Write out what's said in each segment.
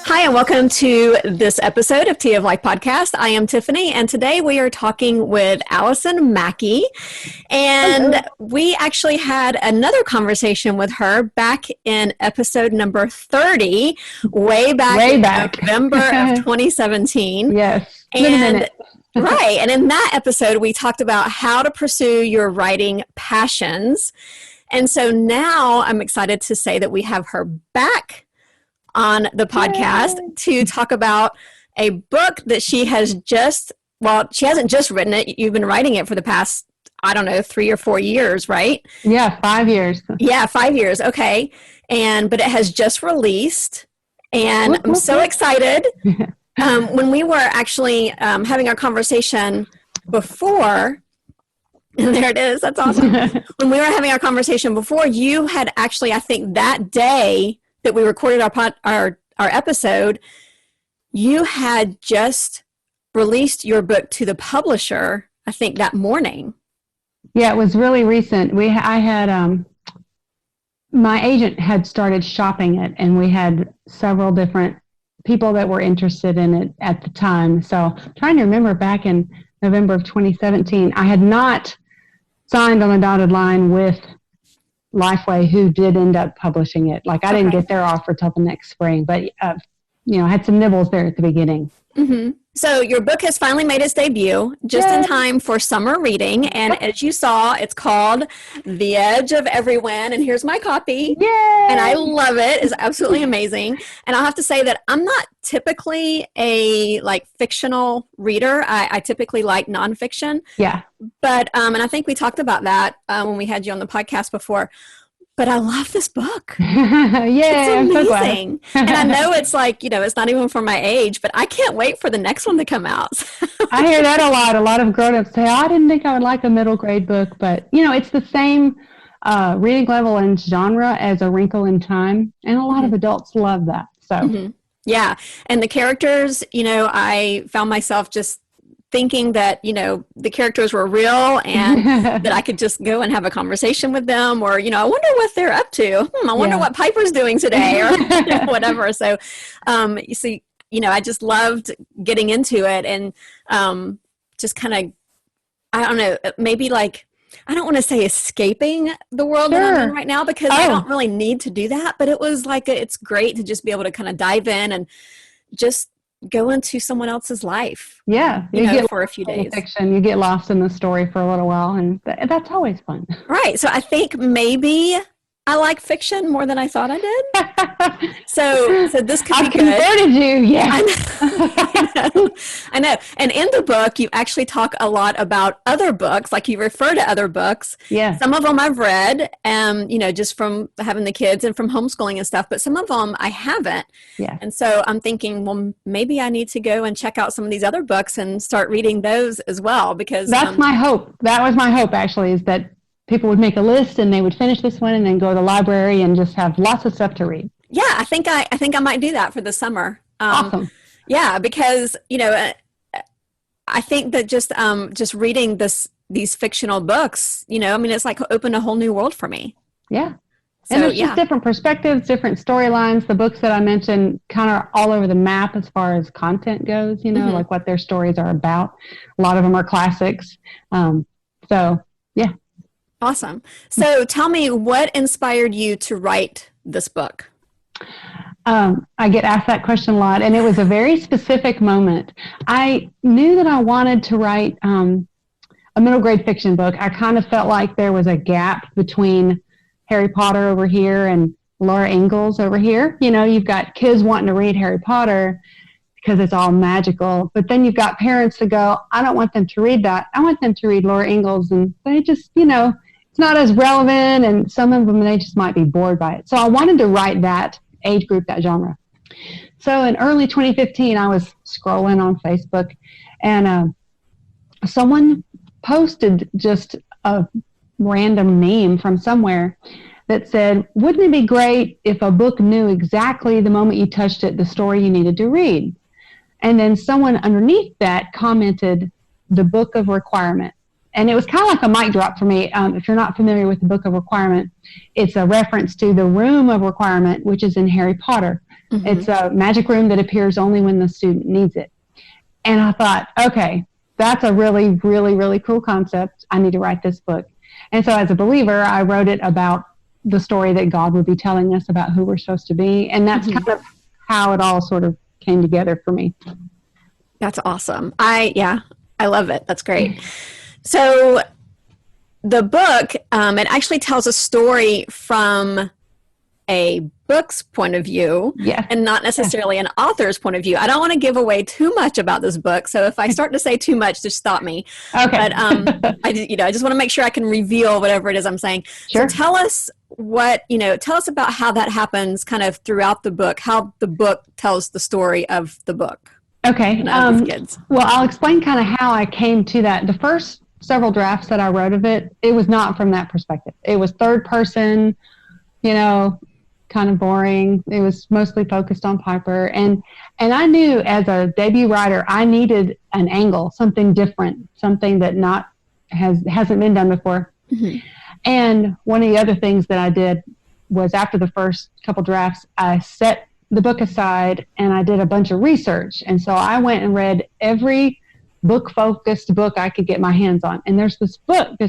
Hi, and welcome to this episode of Tea of Life podcast. I am Tiffany, and today we are talking with Allison Mackey. And Hello. we actually had another conversation with her back in episode number 30, way back. In November of 2017. Yes. And right. And in that episode, we talked about how to pursue your writing passions. And so now I'm excited to say that we have her back on the podcast to talk about a book that she has she hasn't just written it. You've been writing it for the past, 3 or 4 years, right? Yeah, 5 years. Yeah, 5 years. Okay. But it has just released, and I'm so excited. When we were actually having our conversation before, and there it is. That's awesome. When we were having our conversation before, you had actually, I think that day that we recorded our episode, you had just released your book to the publisher, I think that morning. Yeah, it was really recent. I had my agent had started shopping it, and we had several different people that were interested in it at the time. So I'm trying to remember, back in November of 2017, I had not signed on a dotted line with Lifeway, who did end up publishing it. Like, I didn't get their offer till the next spring, but I had some nibbles there at the beginning. Mm-hmm. So your book has finally made its debut just in time for summer reading. And as you saw, it's called The Edge of Everywhen. And here's my copy. Yay! And I love it. It's absolutely amazing. And I'll have to say that I'm not typically a fictional reader. I typically like nonfiction. Yeah. But, and I think we talked about that when we had you on the podcast before. But I love this book. Yeah, it's I'm so amazing. glad. And I know it's it's not even for my age, but I can't wait for the next one to come out. I hear that a lot. A lot of grown-ups say, I didn't think I would like a middle grade book, but it's the same reading level and genre as A Wrinkle in Time, and a lot of adults love that. So yeah, and the characters, I found myself just thinking that, the characters were real, and that I could just go and have a conversation with them, or, I wonder what they're up to. I wonder what Piper's doing today, or whatever. So, you see, I just loved getting into it, and just kind of, I don't know, maybe I don't want to say escaping the world that I'm in right now, because I don't really need to do that, but it was it's great to just be able to kind of dive in and just go into someone else's life. Yeah. You get for a few days. Fiction. You get lost in the story for a little while, and that's always fun. Right. So I think maybe I like fiction more than I thought I did. So this could be good. I converted you. Yeah. I know. And in the book, you actually talk a lot about other books, you refer to other books. Yeah. Some of them I've read, just from having the kids and from homeschooling and stuff, but some of them I haven't. Yeah. And so I'm thinking, well, maybe I need to go and check out some of these other books and start reading those as well, because that's my hope. That was my hope, actually, is that people would make a list and they would finish this one and then go to the library and just have lots of stuff to read. Yeah, I think I might do that for the summer. Awesome. Yeah, because I think that just reading these fictional books, it's opened a whole new world for me. Yeah. So, and there's just different perspectives, different storylines. The books that I mentioned kind of all over the map as far as content goes, like what their stories are about. A lot of them are classics. So, yeah. Awesome. So tell me, what inspired you to write this book? I get asked that question a lot, and it was a very specific moment. I knew that I wanted to write a middle grade fiction book. I kind of felt like there was a gap between Harry Potter over here and Laura Ingalls over here. You've got kids wanting to read Harry Potter because it's all magical, but then you've got parents that go, I don't want them to read that. I want them to read Laura Ingalls, and they just, it's not as relevant, and some of them, they just might be bored by it. So I wanted to write that age group, that genre. So in early 2015, I was scrolling on Facebook, and someone posted just a random meme from somewhere that said, wouldn't it be great if a book knew exactly the moment you touched it, the story you needed to read? And then someone underneath that commented, the book of requirement. and it was kind of like a mic drop for me. If you're not familiar with the Book of Requirement, it's a reference to the Room of Requirement, which is in Harry Potter. Mm-hmm. It's a magic room that appears only when the student needs it. And I thought, okay, that's a really, really, really cool concept. I need to write this book. And so as a believer, I wrote it about the story that God would be telling us about who we're supposed to be. And that's kind of how it all sort of came together for me. That's awesome. I love it. That's great. So the book, it actually tells a story from a book's point of view, and not necessarily an author's point of view. I don't want to give away too much about this book, so if I start to say too much, just stop me. Okay. But I just want to make sure I can reveal whatever it is I'm saying. Sure. So tell us about how that happens kind of throughout the book, how the book tells the story of the book. Okay. Well, I'll explain kind of how I came to that. The first several drafts that I wrote of it was not from that perspective. It was third person, kind of boring. It was mostly focused on Piper. And I knew as a debut writer, I needed an angle, something different, something that hasn't been done before. Mm-hmm. And one of the other things that I did was after the first couple drafts, I set the book aside and I did a bunch of research. And so I went and read every book-focused book I could get my hands on. And there's this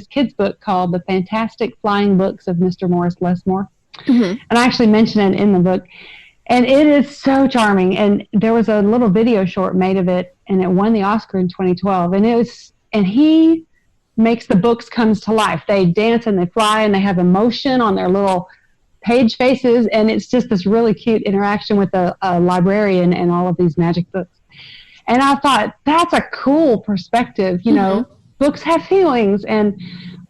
kid's book called The Fantastic Flying Books of Mr. Morris Lesmore. Mm-hmm. And I actually mention it in the book. And it is so charming. And there was a little video short made of it, and it won the Oscar in 2012. And he makes the books comes to life. They dance and they fly and they have emotion on their little page faces. And it's just this really cute interaction with a librarian and all of these magic books. And I thought, that's a cool perspective. Books have feelings. And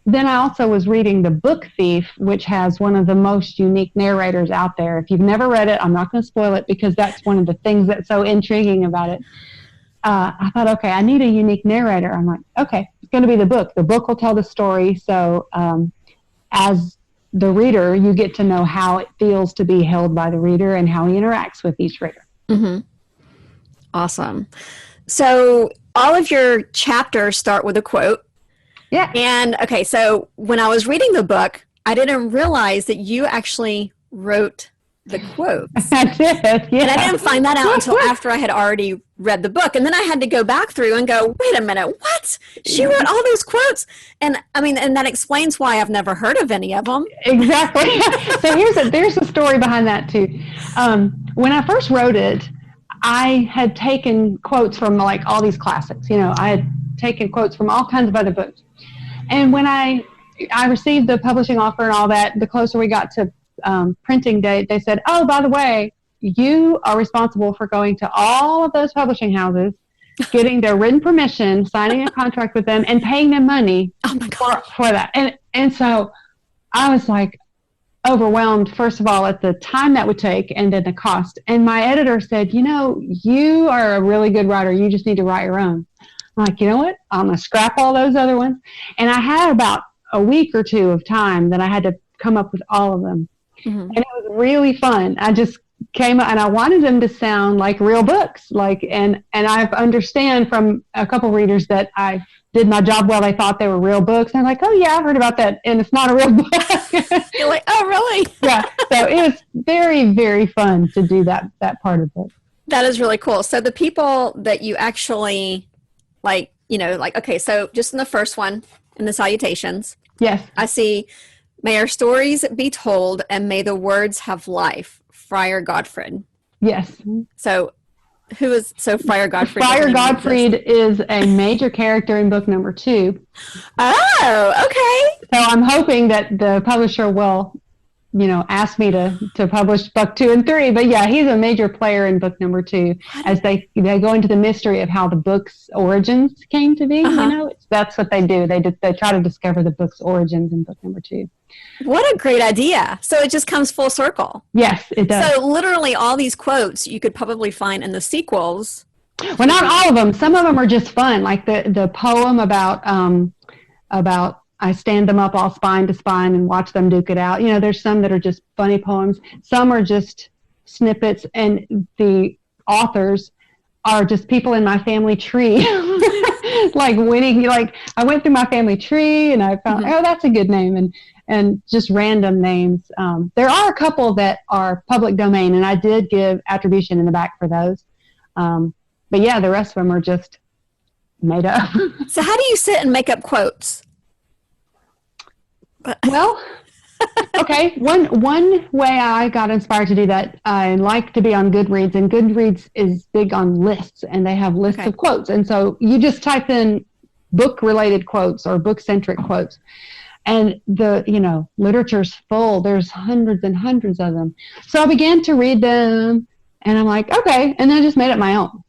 then I also was reading The Book Thief, which has one of the most unique narrators out there. If you've never read it, I'm not going to spoil it because that's one of the things that's so intriguing about it. I thought, okay, I need a unique narrator. I'm like, okay, it's going to be the book. The book will tell the story. So as the reader, you get to know how it feels to be held by the reader and how he interacts with each reader. Mm-hmm. Awesome. So all of your chapters start with a quote. Yeah. And okay, so when I was reading the book, I didn't realize that you actually wrote the quotes. I did, yeah. And I didn't find that out until after I had already read the book. And then I had to go back through and go, wait a minute, what? She wrote all those quotes? And and that explains why I've never heard of any of them. Exactly. So there's a story behind that too. When I first wrote it, I had taken quotes from like all these classics. I had taken quotes from all kinds of other books. And when I received the publishing offer and all that, the closer we got to printing date, they said, oh, by the way, you are responsible for going to all of those publishing houses, getting their written permission, signing a contract with them, and paying them money for that. And so I was like overwhelmed, first of all, at the time that would take and then the cost. And my editor said, you are a really good writer. You just need to write your own. I'm like, you know what? I'm going to scrap all those other ones. And I had about a week or two of time that I had to come up with all of them. Mm-hmm. And it was really fun. I just came up and I wanted them to sound like real books. And I understand from a couple readers that I did my job well. They thought they were real books. And I'm like, oh yeah, I've heard about that. And it's not a real book. You're like, oh really? Yeah. So it was very, very fun to do that part of it. That is really cool. So the people that you actually okay, so just in the first one, in the salutations. Yes. I see, may our stories be told and may the words have life. Friar Godfrey. Yes. So Friar Godfrey? Friar Godfrey is a major character in book number 2. Oh, okay. So I'm hoping that the publisher will, ask me to publish book 2 and 3. But yeah, he's a major player in book number 2 as they go into the mystery of how the book's origins came to be. Uh-huh. That's what they do. They try to discover the book's origins in book number 2. What a great idea. So it just comes full circle. Yes, it does. So literally all these quotes you could probably find in the sequels. Well, not all of them. Some of them are just fun, like the poem about I stand them up all spine to spine and watch them duke it out. There's some that are just funny poems. Some are just snippets, and the authors are just people in my family tree. like winning, like I went through my family tree and I found, oh, that's a good name. And just random names. There are a couple that are public domain, and I did give attribution in the back for those. But yeah, the rest of them are just made up. So how do you sit and make up quotes? Well, okay. One way I got inspired to do that, I like to be on Goodreads, and Goodreads is big on lists, and they have lists of quotes. And so you just type in book-related quotes or book-centric quotes. And literature's full. There's hundreds and hundreds of them. So I began to read them, and I'm like, okay. And then I just made it my own.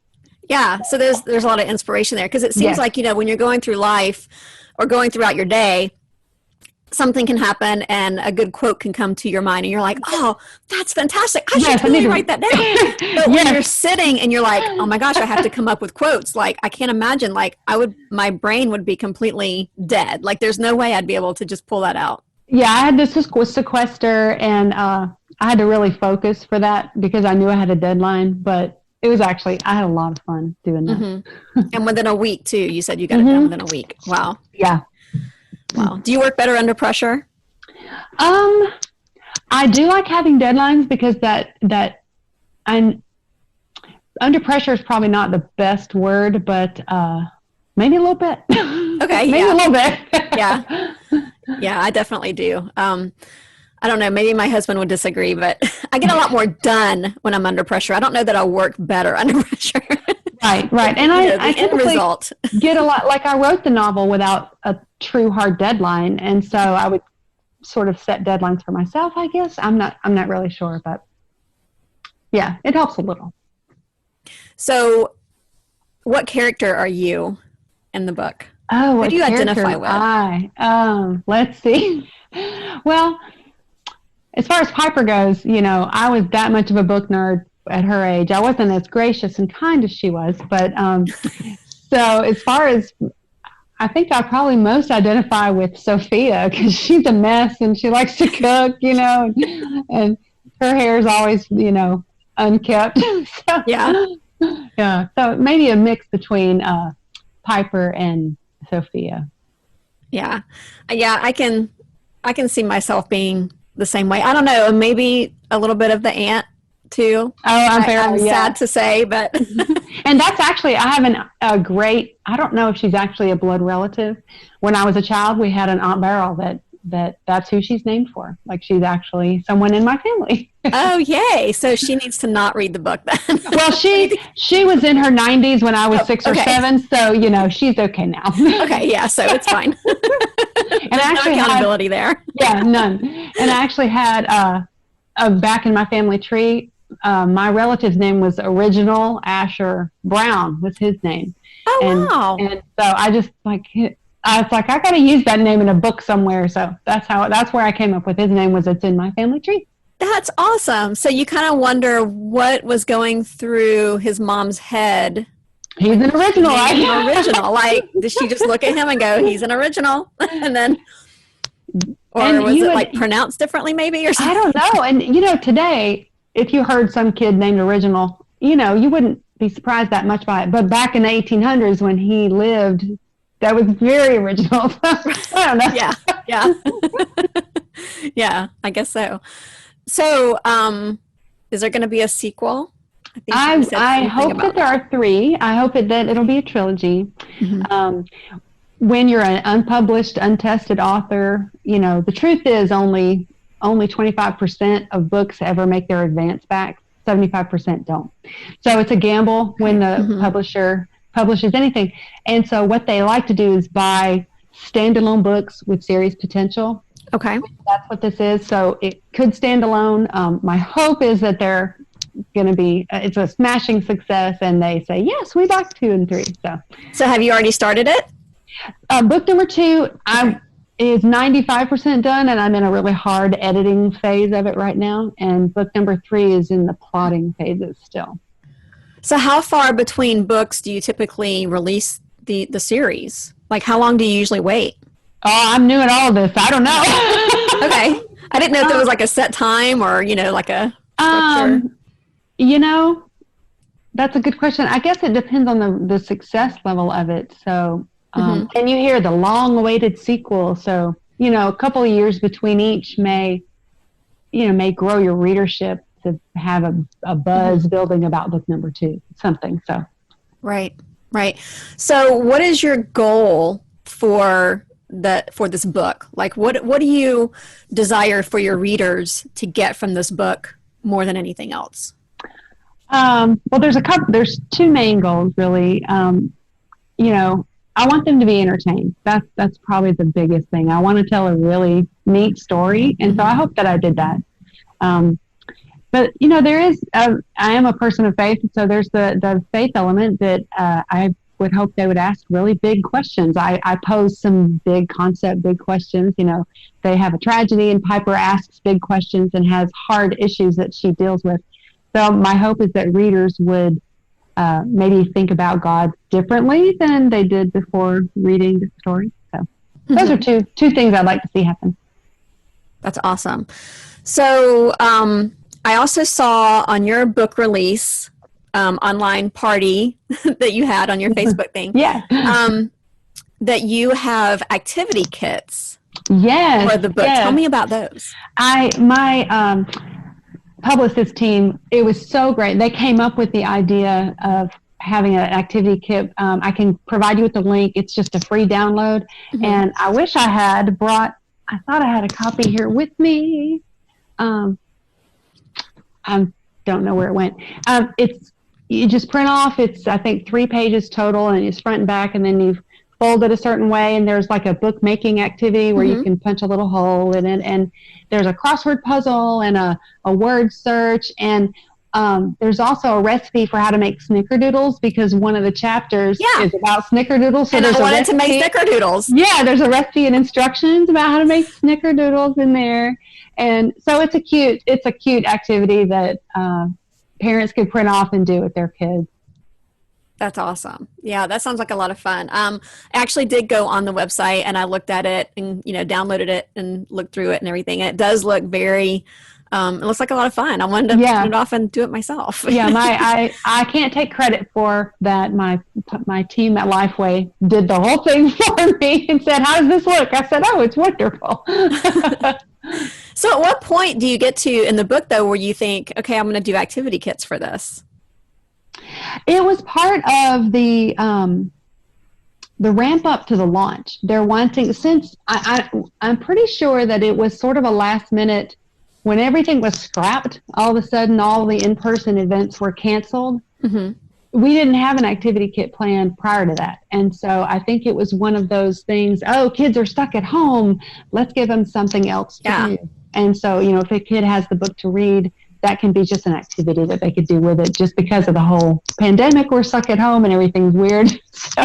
Yeah. So there's a lot of inspiration there, because it seems like, when you're going through life or going throughout your day, something can happen and a good quote can come to your mind and you're like, oh, that's fantastic. I should totally write that down. But when you're sitting and you're like, oh my gosh, I have to come up with quotes. Like, I can't imagine, like my brain would be completely dead. Like, there's no way I'd be able to just pull that out. Yeah, I had this sequester, and I had to really focus for that because I knew I had a deadline, but it was actually, I had a lot of fun doing that. And within a week too, you said you got it done within a week. Wow. Yeah. Wow. Do you work better under pressure? I do like having deadlines because that I'm under pressure is probably not the best word, but maybe a little bit. Okay. Maybe a little bit. Yeah. Yeah, I definitely do. I don't know, maybe my husband would disagree, but I get a lot more done when I'm under pressure. I don't know that I'll work better under pressure. Right. And I end result. get a lot, like I wrote the novel without a true hard deadline. And so I would sort of set deadlines for myself, I guess. I'm not really sure, but yeah, it helps a little. So what character are you in the book? Oh, who do you identify with? Let's see. Well, as far as Piper goes, I was that much of a book nerd at her age. I wasn't as gracious and kind as she was, but so as far as, I think I probably most identify with Sophia because she's a mess and she likes to cook, and her hair is always, unkept. So, yeah. So maybe a mix between Piper and Sophia. Yeah. I can see myself being the same way. I don't know, maybe a little bit of the aunt too. Oh, I'm sad to say, but and that's actually, I have I don't know if she's actually a blood relative. When I was a child, we had an Aunt Beryl that's who she's named for. Like, she's actually someone in my family. Oh, yay. So she needs to not read the book then. Well, she was in her 90s when I was 6 or 7, so, she's okay now. Okay, yeah, so it's fine. And I actually no accountability there. Yeah, none. And I actually had, back in my family tree, my relative's name was Original Asher Brown was his name. Oh, wow. And so I was like, I got to use that name in a book somewhere. So that's where I came up with his name, it's in my family tree. That's awesome. So you kind of wonder what was going through his mom's head. He's an original. He's an original. Like, did she just look at him and go, he's an original? And then, or was it like pronounced differently maybe or something? I don't know. And, today, if you heard some kid named Original, you wouldn't be surprised that much by it. But back in the 1800s when he lived, that was very original. I don't know. Yeah. Yeah, I guess so. So, is there going to be a sequel? I hope that there are 3. I hope that it'll be a trilogy. Mm-hmm. When you're an unpublished, untested author, the truth is only 25% of books ever make their advance back. 75% don't. So it's a gamble when the publisher publishes anything. And so what they like to do is buy standalone books with series potential. Okay. That's what this is. So it could stand alone. My hope is that they're going to be, it's a smashing success, and they say, yes, we like 2 and 3. So have you already started it? Book number 2 is 95% done, and I'm in a really hard editing phase of it right now. And book number 3 is in the plotting phases still. So how far between books do you typically release the series? Like, how long do you usually wait? Oh, I'm new at all of this. I don't know. Okay. I didn't know if there was like a set time or, like a structure. That's a good question. I guess it depends on the success level of it. So And you hear the long-awaited sequel. So, a couple of years between each may grow your readership to have a buzz building about book number 2, something. So, right. So, what is your goal for this book? Like, what do you desire for your readers to get from this book more than anything else? Well, there's 2 main goals, really. I want them to be entertained. That's probably the biggest thing. I want to tell a really neat story, and so I hope that I did that. But there is. I am a person of faith, so there's the faith element that I would hope they would ask really big questions. I pose some big concept, big questions. They have a tragedy, and Piper asks big questions and has hard issues that she deals with. So my hope is that readers would maybe think about God differently than they did before reading the story. So those are two things I'd like to see happen. That's awesome. So I also saw on your book release online party that you had on your Facebook thing, that you have activity kits for the book. Tell me about those. My publicist team, it was so great. They came up with the idea of having an activity kit. I can provide you with the link. It's just a free download. And I wish I had I thought I had a copy here with me. I don't know where it went. You just print off. It's, I think, 3 pages total, and it's front and back, and then you fold it a certain way, and there's like a book making activity where you can punch a little hole in it, and there's a crossword puzzle and a word search, and there's also a recipe for how to make snickerdoodles, because one of the chapters is about snickerdoodles. So and I wanted to make snickerdoodles. Yeah, there's a recipe and instructions about how to make snickerdoodles in there, and so it's a cute activity that parents could print off and do with their kids. That's awesome. Yeah, that sounds like a lot of fun. I actually did go on the website and I looked at it and, downloaded it and looked through it and everything. And it does look very, it looks like a lot of fun. I wanted to print it off and do it myself. I can't take credit for that. My team at Lifeway did the whole thing for me and said, "How does this look?" I said, "Oh, it's wonderful." So at what point do you get to in the book though, where you think, okay, I'm going to do activity kits for this? It was part of the ramp up to the launch. They're wanting, since I'm pretty sure that it was sort of a last minute, when everything was scrapped, all of a sudden all the in-person events were canceled. We didn't have an activity kit planned prior to that. And so I think it was one of those things, kids are stuck at home, let's give them something else to do. And so, if a kid has the book to read, that can be just an activity that they could do with it. Just because of the whole pandemic, we're stuck at home and everything's weird. So,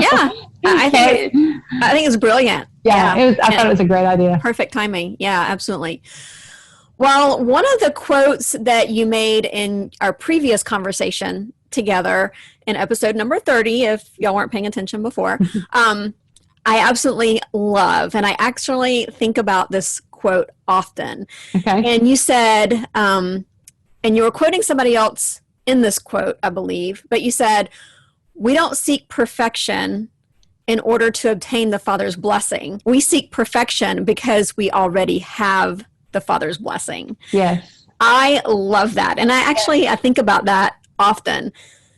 I think it's brilliant. I thought it was a great idea. Perfect timing. Yeah, absolutely. Well, one of the quotes that you made in our previous conversation together in episode number 30, if y'all weren't paying attention before, I absolutely love, and I actually think about this quote often. Okay. And you said, and you were quoting somebody else in this quote, I believe, but you said, "We don't seek perfection in order to obtain the Father's blessing. We seek perfection because we already have the Father's blessing." Yes. I love that. And I think about that often.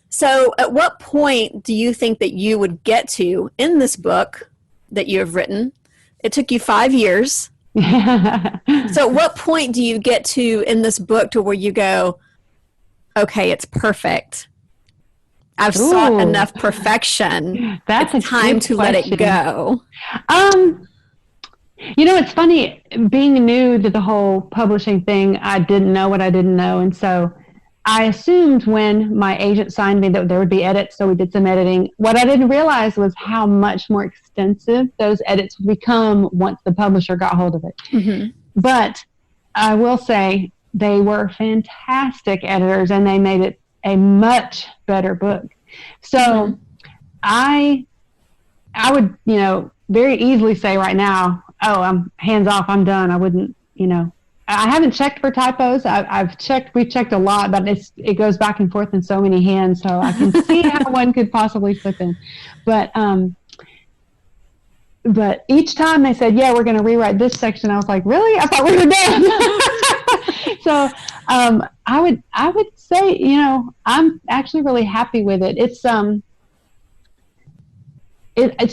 So at what point do you think that you would get to in this book that you have written? It took you 5 years. So at what point do you get to in this book to where you go, okay, it's perfect. I've sought enough perfection. It's time to let it go. It's funny, being new to the whole publishing thing, I didn't know what I didn't know. And so I assumed when my agent signed me that there would be edits, so we did some editing. What I didn't realize was how much more extensive those edits would become once the publisher got hold of it. But I will say they were fantastic editors, and they made it a much better book. So I would, very easily say right now, I'm hands off, I'm done. I wouldn't, I haven't checked for typos. We've checked a lot, but it goes back and forth in so many hands, so I can see how one could possibly slip in. But but each time they said, yeah, we're going to rewrite this section, I was like, really? I thought we were done. So I would say, I'm actually really happy with it. It's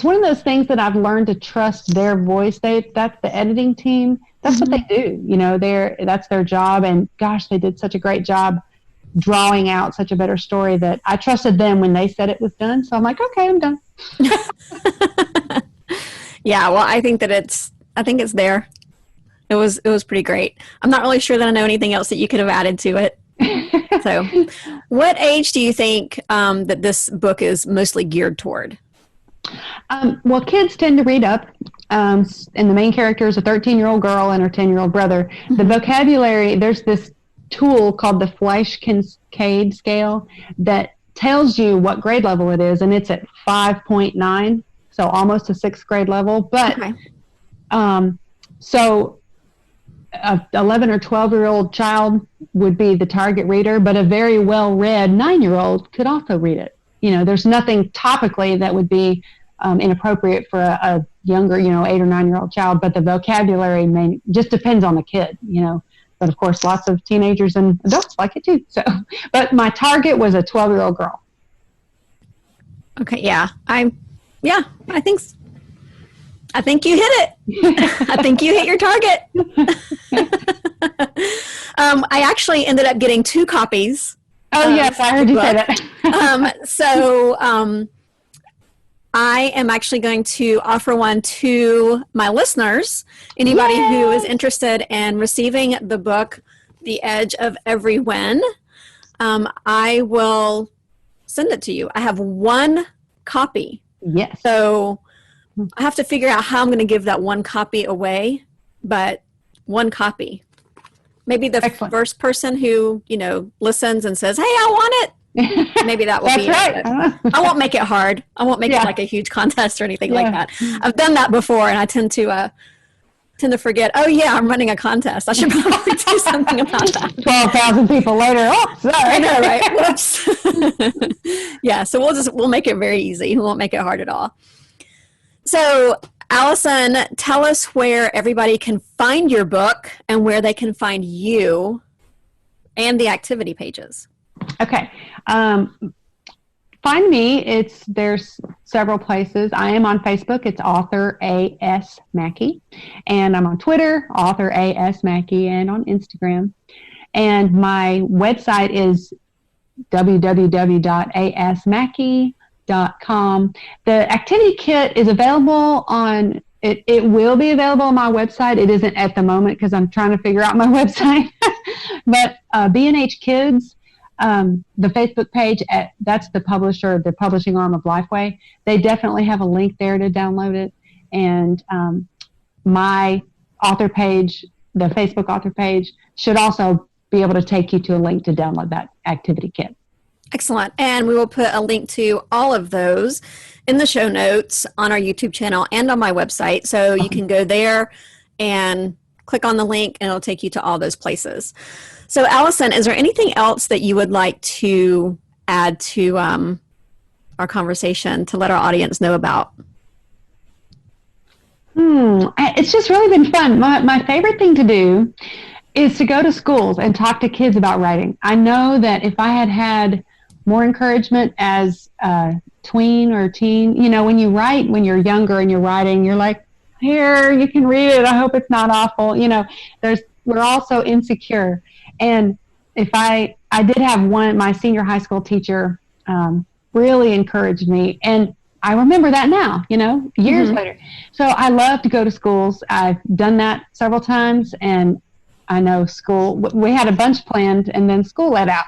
one of those things that I've learned to trust their voice. That's the editing team. That's what they do. That's their job. And gosh, they did such a great job drawing out such a better story that I trusted them when they said it was done. So I'm like, okay, I'm done. Yeah, well, I think it's there. It was pretty great. I'm not really sure that I know anything else that you could have added to it. So, what age do you think that this book is mostly geared toward? Well, kids tend to read up, and the main character is a 13-year-old girl and her 10-year-old brother. The vocabulary, there's this tool called the Fleisch Kincaid scale that tells you what grade level it is, and it's at 5.9, so almost a sixth grade level. But so a 11 or 12-year-old child would be the target reader, but a very well-read 9-year-old could also read it. There's nothing topically that would be inappropriate for a younger, 8 or 9-year-old child, but the vocabulary just depends on the kid, But of course, lots of teenagers and adults like it too. So, but my target was a 12-year-old girl. Okay, yeah, I think you hit it. I think you hit your target. I actually ended up getting 2 copies. Oh, yes, I heard you say that. So I am actually going to offer one to my listeners. Anybody who is interested in receiving the book, The Edge of Everywhen, I will send it to you. I have 1 copy. Yes. So I have to figure out how I'm going to give that 1 copy away, but 1 copy. Maybe the first person who, listens and says, hey, I want it. Maybe that will be right. it. I won't make it hard. I won't make it like a huge contest or anything like that. I've done that before, and I tend to forget, oh, yeah, I'm running a contest. I should probably do something about that. 12,000 people later. Oh, sorry. I know, right? Whoops. Yeah, so we'll make it very easy. We won't make it hard at all. So, Allison, tell us where everybody can find your book and where they can find you and the activity pages. Okay. Find me. There's several places. I am on Facebook. It's author A.S. Mackey. And I'm on Twitter, author A.S. Mackey, and on Instagram. And my website is www.asmackey.com. The activity kit is available on, it will be available on my website. It isn't at the moment because I'm trying to figure out my website. But B&H Kids, the Facebook page, that's the publisher, the publishing arm of Lifeway. They definitely have a link there to download it. And my author page, the Facebook author page, should also be able to take you to a link to download that activity kit. Excellent. And we will put a link to all of those in the show notes on our YouTube channel and on my website. So you can go there and click on the link and it'll take you to all those places. So Allison, is there anything else that you would like to add to our conversation to let our audience know about? It's just really been fun. My favorite thing to do is to go to schools and talk to kids about writing. I know that if I had more encouragement as a tween or teen, when you write, when you're younger and you're writing, you're like, here, you can read it. I hope it's not awful. We're all so insecure. And if I did have my senior high school teacher really encouraged me. And I remember that now, years later. So I love to go to schools. I've done that several times, and I know school, we had a bunch planned and then school let out.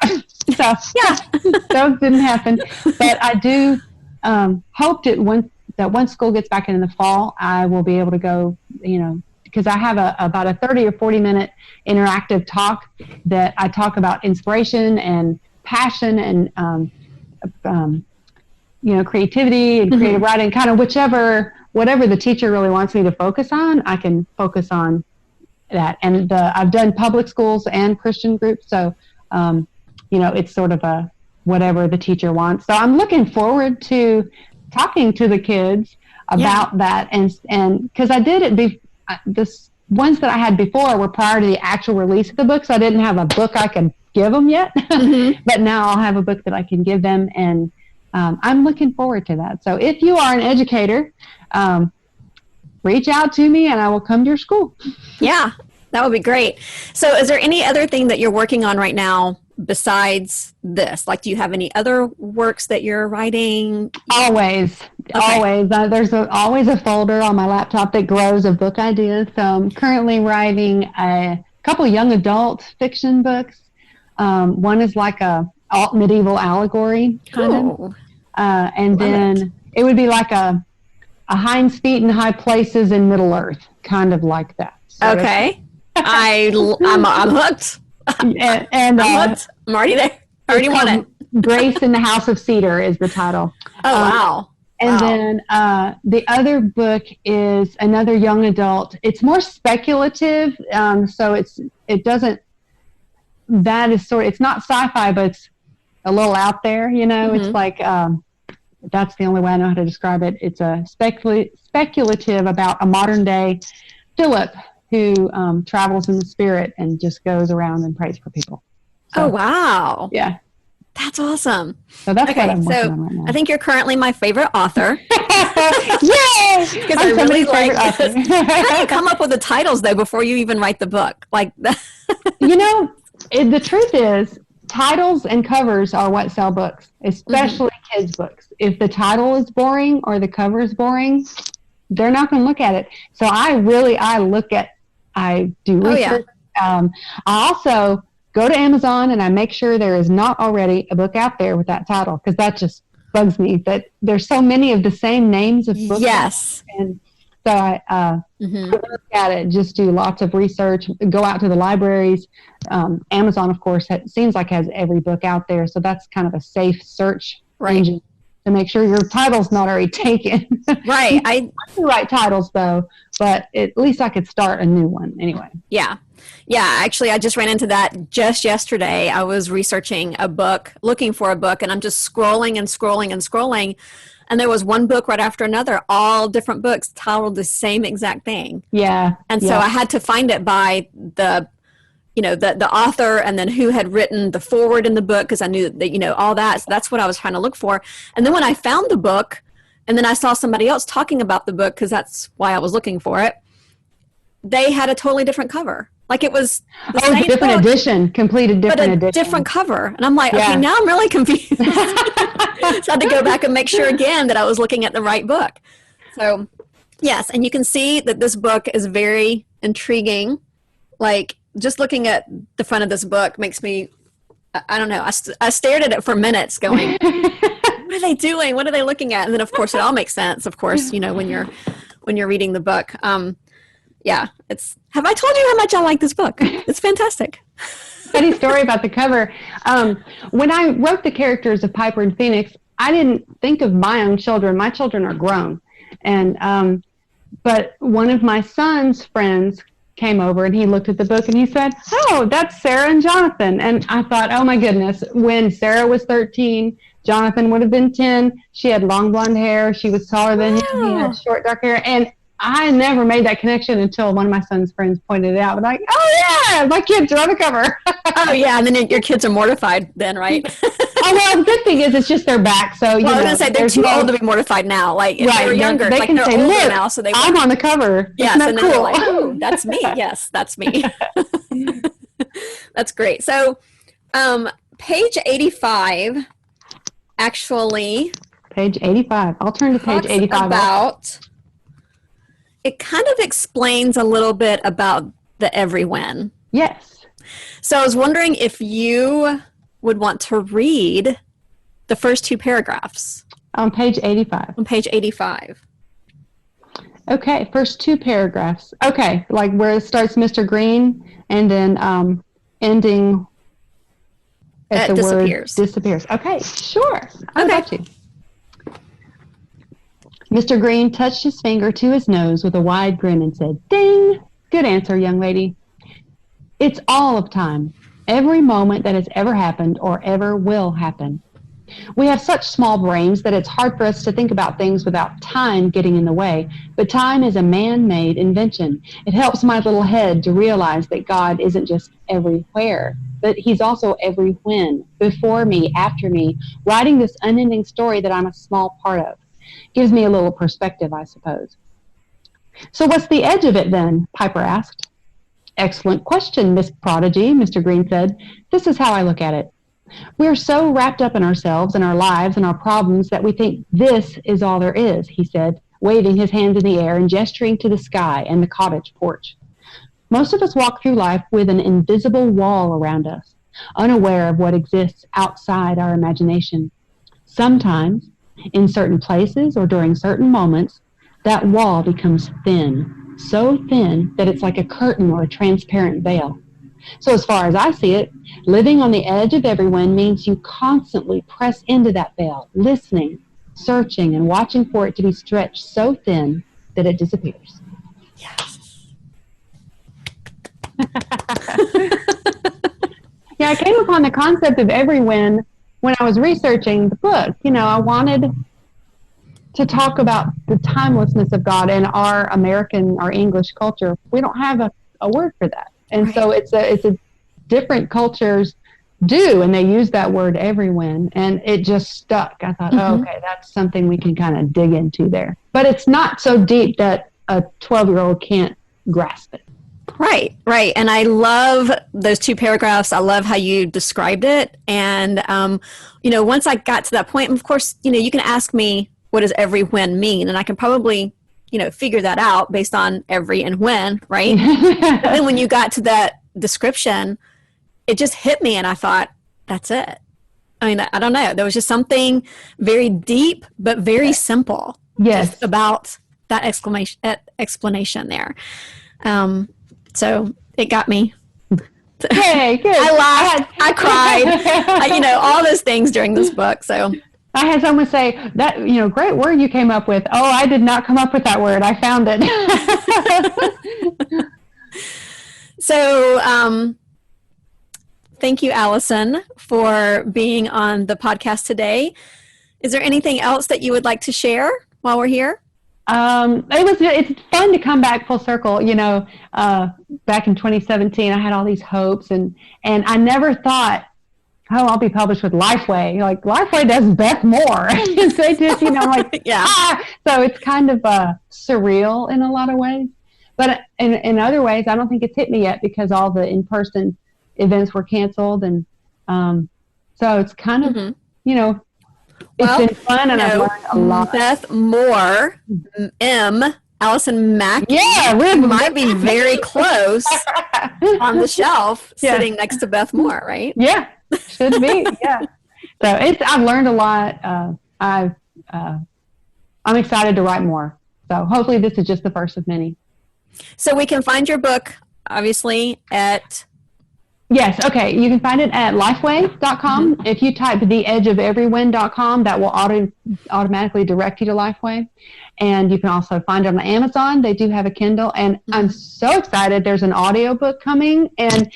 So yeah, those didn't happen. But I do hope that once school gets back in the fall, I will be able to go, because I have about a 30 or 40 minute interactive talk that I talk about inspiration and passion and, creativity and creative writing, kind of whatever the teacher really wants me to focus on, I can focus on that. And I've done public schools and Christian groups. So, it's sort of whatever the teacher wants. So I'm looking forward to talking to the kids. about that. And because I did it, this ones that I had before were prior to the actual release of the book, so I didn't have a book I could give them yet. But now I'll have a book that I can give them, and I'm looking forward to that. So if you are an educator, reach out to me and I will come to your school. Yeah, that would be great. So is there any other thing that you're working on right now besides this? Like, do you have any other works that you're writing? Always. There's always a folder on my laptop that grows of book ideas. So I'm currently writing a couple young adult fiction books. One is like a medieval allegory kind of. And then it would be like a Hind's Feet in High Places in Middle Earth, kind of like that. So okay. I'm hooked. And I'm hooked. I'm already there. I already want it. Grace in the House of Cedar is the title. Oh, wow. And then the other book is another young adult. It's more speculative, so it's not sci-fi, but it's a little out there, you know. It's like that's the only way I know how to describe it. It's a speculative about a modern day Philip who travels in the spirit and just goes around and prays for people. So, oh, wow. Yeah. That's awesome. So that's what I'm working on right now. I think you're currently my favorite author. Yay! Because I really like this. How do you come up with the titles, though, before you even write the book? Like, you know, the truth is, titles and covers are what sell books, especially kids' books. If the title is boring or the cover is boring, they're not going to look at it. So I do research. I also go to Amazon and I make sure there is not already a book out there with that title, because that just bugs me that there's so many of the same names of books. Yes. And so I look at it, just do lots of research, go out to the libraries. Amazon, of course, seems like has every book out there. So that's kind of a safe search engine to make sure your title's not already taken. Right. I write titles, though, but at least I could start a new one anyway. Yeah. Yeah, actually, I just ran into that just yesterday. I was researching a book, looking for a book, and I'm just scrolling and scrolling and scrolling. And there was one book right after another, all different books titled the same exact thing. Yeah. And so I had to find it by the author and then who had written the foreword in the book, because I knew that, all that. So that's what I was trying to look for. And then when I found the book, and then I saw somebody else talking about the book, because that's why I was looking for it, they had a totally different cover. Like it was the same different book, edition, completed different edition. But a different cover. And I'm like, okay, now I'm really confused. So I had to go back and make sure again that I was looking at the right book. So, yes, and you can see that this book is very intriguing. Like, just looking at the front of this book makes me, I don't know, I stared at it for minutes going, what are they doing? What are they looking at? And then, of course, it all makes sense, of course, when you're reading the book. Yeah, have I told you how much I like this book? It's fantastic. Funny story about the cover. When I wrote the characters of Piper and Phoenix, I didn't think of my own children. My children are grown. And but one of my son's friends came over and he looked at the book and he said, oh, that's Sarah and Jonathan. And I thought, oh my goodness, when Sarah was 13, Jonathan would have been 10. She had long blonde hair. She was taller than him. He had short dark hair. And I never made that connection until one of my son's friends pointed it out. I'm like, oh yeah, my kids are on the cover. Oh yeah, and then your kids are mortified then, right? Oh well, the good thing is it's just their back. So I was gonna say they're too old to be mortified now. Like if they were younger, they can say, "Look, now, so I'm on the cover." Yes, Isn't and that then cool? like, oh, that's me. Yes, that's me. That's great. So, page 85, actually. Page 85. I'll turn to page 85. It kind of explains a little bit about the Everywhen. Yes. So I was wondering if you would want to read the first two paragraphs. On page 85. On page 85. Okay, first two paragraphs. Okay, like where it starts Mr. Green and then ending at the word disappears. Okay, sure. I got you. Mr. Green touched his finger to his nose with a wide grin and said, ding! Good answer, young lady. It's all of time. Every moment that has ever happened or ever will happen. We have such small brains that it's hard for us to think about things without time getting in the way. But time is a man-made invention. It helps my little head to realize that God isn't just everywhere, but he's also everywhen, before me, after me, writing this unending story that I'm a small part of. Gives me a little perspective, I suppose. So what's the edge of it then? Piper asked. Excellent question, Miss Prodigy, Mr. Green said. This is how I look at it. We're so wrapped up in ourselves and our lives and our problems that we think this is all there is, he said, waving his hands in the air and gesturing to the sky and the cottage porch. Most of us walk through life with an invisible wall around us, unaware of what exists outside our imagination. Sometimes, in certain places or during certain moments, that wall becomes thin, so thin that it's like a curtain or a transparent veil. So as far as I see it, living on the edge of everyone means you constantly press into that veil, listening, searching, and watching for it to be stretched so thin that it disappears. Yes. Yeah, I came upon the concept of everyone when I was researching the book. You know, I wanted to talk about the timelessness of God in our American, our English culture. We don't have a word for that. And so it's a different cultures do, and they use that word everyone, and it just stuck. I thought, oh, okay, that's something we can kind of dig into there. But it's not so deep that a 12-year-old can't grasp it. Right. And I love those 2 paragraphs. I love how you described it. And, once I got to that point, of course, you can ask me, what does every when mean? And I can probably, figure that out based on every and when, right? But then when you got to that description, it just hit me and I thought, that's it. I mean, I don't know. There was just something very deep, but very simple. Yes. About that explanation there. So it got me. Yay, good. I laughed, I cried, all those things during this book. So I had someone say that, great word you came up with. Oh, I did not come up with that word. I found it. So, thank you, Allison, for being on the podcast today. Is there anything else that you would like to share while we're here? It's fun to come back full circle. Back in 2017, I had all these hopes and I never thought, oh, I'll be published with Lifeway. Like Lifeway does Beth Moore. They just, yeah. So it's kind of surreal in a lot of ways. But in other ways, I don't think it's hit me yet because all the in-person events were canceled. And so it's kind of, it's been fun and I've learned a lot. Beth Moore, Allison Mackey. Yeah, might be very close on the shelf sitting next to Beth Moore, right? Yeah, should be. Yeah. So I've learned a lot. I'm excited to write more. So hopefully this is just the first of many. So we can find your book, obviously, at... Yes, okay. You can find it at lifeway.com. If you type theedgeofeverywhen.com, that will automatically direct you to Lifeway. And you can also find it on Amazon. They do have a Kindle. And I'm so excited. There's an audiobook coming. And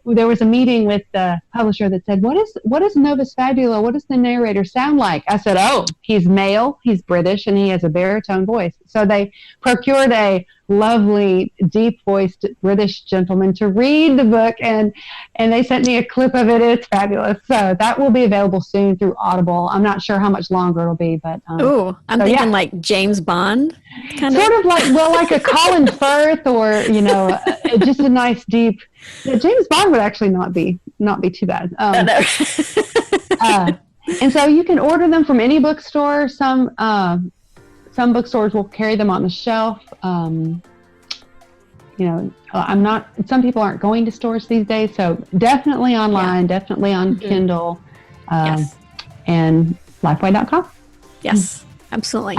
there was a meeting with the publisher that said, what is Novus Fabula? What does the narrator sound like? I said, oh, he's male, he's British, and he has a baritone voice. So they procured a lovely, deep-voiced British gentleman to read the book, and they sent me a clip of it. It's fabulous. So that will be available soon through Audible. I'm not sure how much longer it'll be, but I'm thinking like James Bond, kind of. Sort of like a Colin Firth, or just a nice deep. Yeah, James Bond would actually not be too bad. And so you can order them from any bookstore. Some bookstores will carry them on the shelf. Some people aren't going to stores these days, so definitely online, definitely on Kindle, and lifeway.com. Yes, absolutely.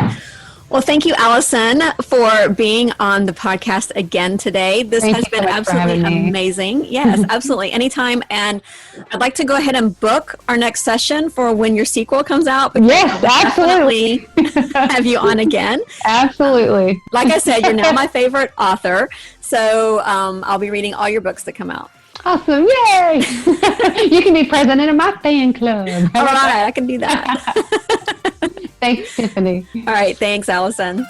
Well, thank you, Allison, for being on the podcast again today. This has been absolutely amazing. Yes, absolutely. Anytime. And I'd like to go ahead and book our next session for when your sequel comes out. Yes, absolutely. Have you on again. Absolutely. Like I said, you're now my favorite author. So I'll be reading all your books that come out. Awesome. Yay. You can be president of my fan club. All right, I can do that. Thanks, Tiffany. All right, thanks, Allison.